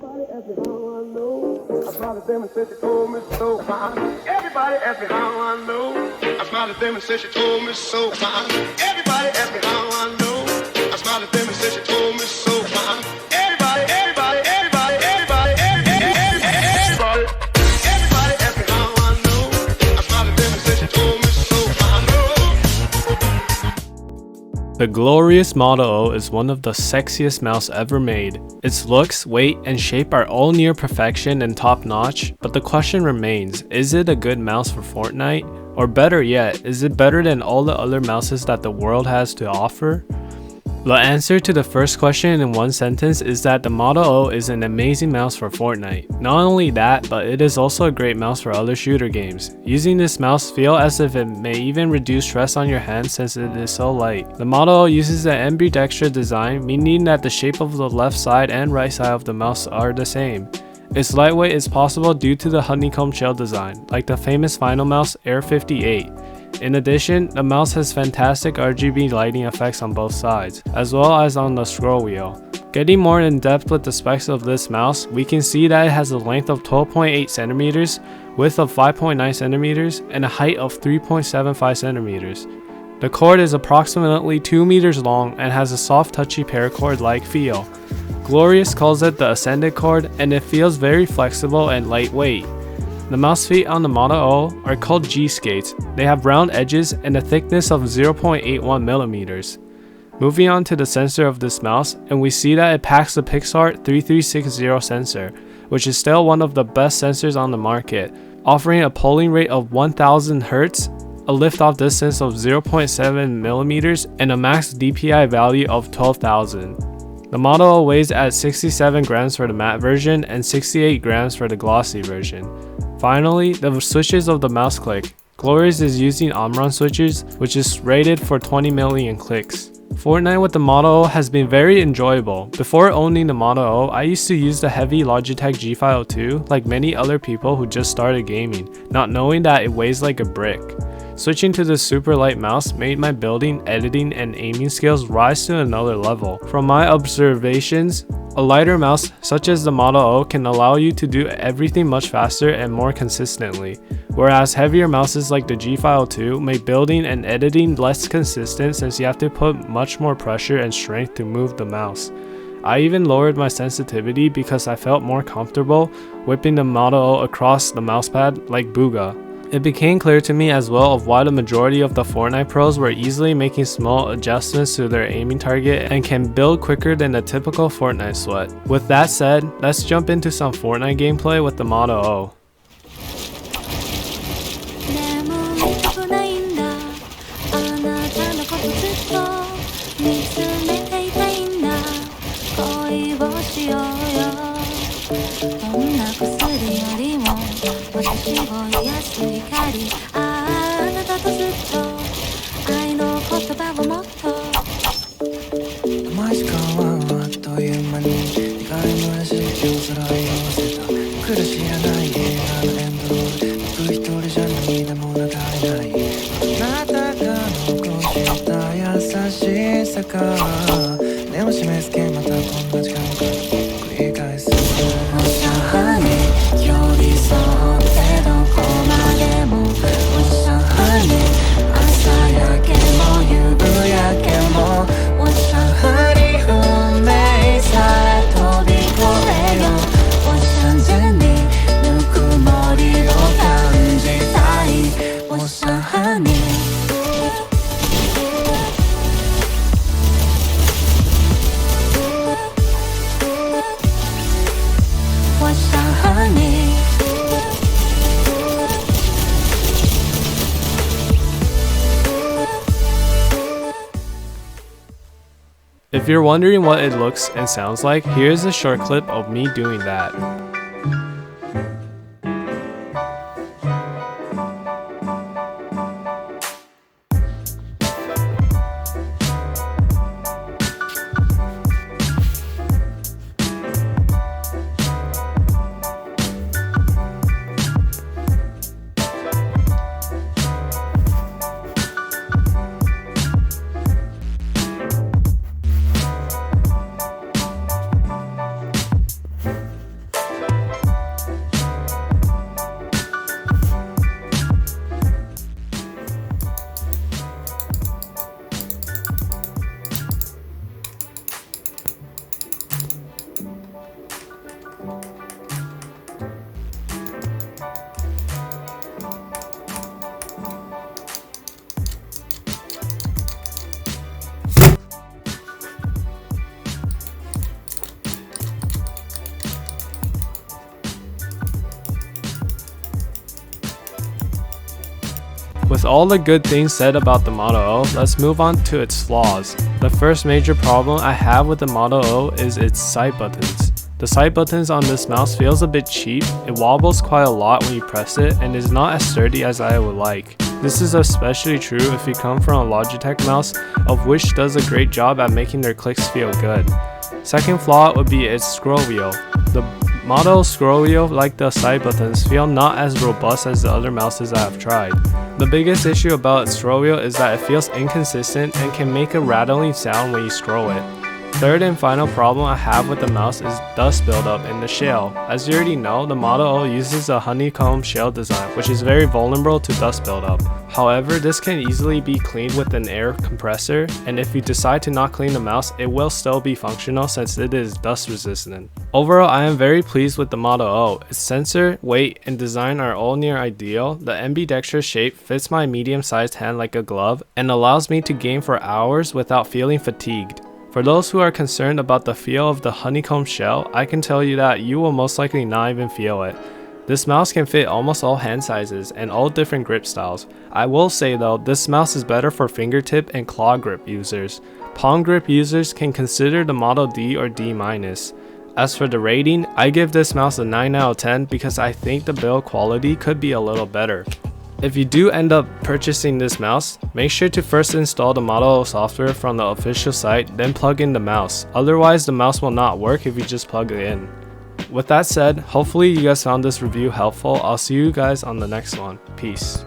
Everybody ask me how I know. I smiled at them and said she told me so. Everybody ask me how I know. I smiled at them and said she told me so. Everybody ask me how I know. I smiled at them and said she told me so. Everybody, everybody, everybody, everybody, everybody, everybody ask me how I know. I smiled at them and said she told me so. The glorious Model O is one of the sexiest mouse ever made. Its looks, weight, and shape are all near perfection and top notch, but the question remains, is it a good mouse for Fortnite? Or better yet, is it better than all the other mouses that the world has to offer? The answer to the first question in one sentence is that the Model O is an amazing mouse for Fortnite. Not only that, but it is also a great mouse for other shooter games. Using this mouse feels as if it may even reduce stress on your hands since it is so light. The Model O uses an ambidextrous design, meaning that the shape of the left side and right side of the mouse are the same. Its lightweight is possible due to the honeycomb shell design, like the famous Final Mouse Air 58. In addition, the mouse has fantastic RGB lighting effects on both sides, as well as on the scroll wheel. Getting more in depth with the specs of this mouse, we can see that it has a length of 12.8 cm, width of 5.9 cm, and a height of 3.75 cm. The cord is approximately 2 meters long and has a soft touchy paracord-like feel. Glorious calls it the Ascended cord, and it feels very flexible and lightweight. The mouse feet on the Model O are called G-skates. They have round edges and a thickness of 0.81 millimeters. Moving on to the sensor of this mouse, and we see that it packs the Pixart 3360 sensor, which is still one of the best sensors on the market, offering a polling rate of 1000 Hz, a liftoff distance of 0.7 millimeters, and a max DPI value of 12,000. The Model O weighs at 67 grams for the matte version and 68 grams for the glossy version. Finally, the switches of the mouse click. Glorious is using Omron switches, which is rated for 20 million clicks. Fortnite with the Model O has been very enjoyable. Before owning the Model O, I used to use the heavy Logitech G502 like many other people who just started gaming, not knowing that it weighs like a brick. Switching to this super light mouse made my building, editing, and aiming skills rise to another level. From my observations, a lighter mouse such as the Model O can allow you to do everything much faster and more consistently, whereas heavier mouses like the G502 make building and editing less consistent since you have to put much more pressure and strength to move the mouse. I even lowered my sensitivity because I felt more comfortable whipping the Model O across the mousepad like Booga. It became clear to me as well of why the majority of the Fortnite pros were easily making small adjustments to their aiming target and can build quicker than a typical Fortnite sweat. With that said, let's jump into some Fortnite gameplay with the Model O. If you're wondering what it looks and sounds like, here's a short clip of me doing that. With all the good things said about the Model O, let's move on to its flaws. The first major problem I have with the Model O is its side buttons. The side buttons on this mouse feels a bit cheap, it wobbles quite a lot when you press it, and is not as sturdy as I would like. This is especially true if you come from a Logitech mouse, of which does a great job at making their clicks feel good. Second flaw would be its scroll wheel. The Model scroll wheel, like the side buttons, feel not as robust as the other mouses I have tried. The biggest issue about its scroll wheel is that it feels inconsistent and can make a rattling sound when you scroll it. Third and final problem I have with the mouse is dust buildup in the shell. As you already know, the Model O uses a honeycomb shell design, which is very vulnerable to dust buildup. However, this can easily be cleaned with an air compressor, and if you decide to not clean the mouse, it will still be functional since it is dust resistant. Overall, I am very pleased with the Model O. Its sensor, weight, and design are all near ideal. The ambidextrous shape fits my medium-sized hand like a glove and allows me to game for hours without feeling fatigued. For those who are concerned about the feel of the honeycomb shell, I can tell you that you will most likely not even feel it. This mouse can fit almost all hand sizes and all different grip styles. I will say though, this mouse is better for fingertip and claw grip users. Palm grip users can consider the Model D or D-. As for the rating, I give this mouse a 9 out of 10 because I think the build quality could be a little better. If you do end up purchasing this mouse, make sure to first install the Model O software from the official site, then plug in the mouse. Otherwise, the mouse will not work if you just plug it in. With that said, hopefully you guys found this review helpful. I'll see you guys on the next one. Peace.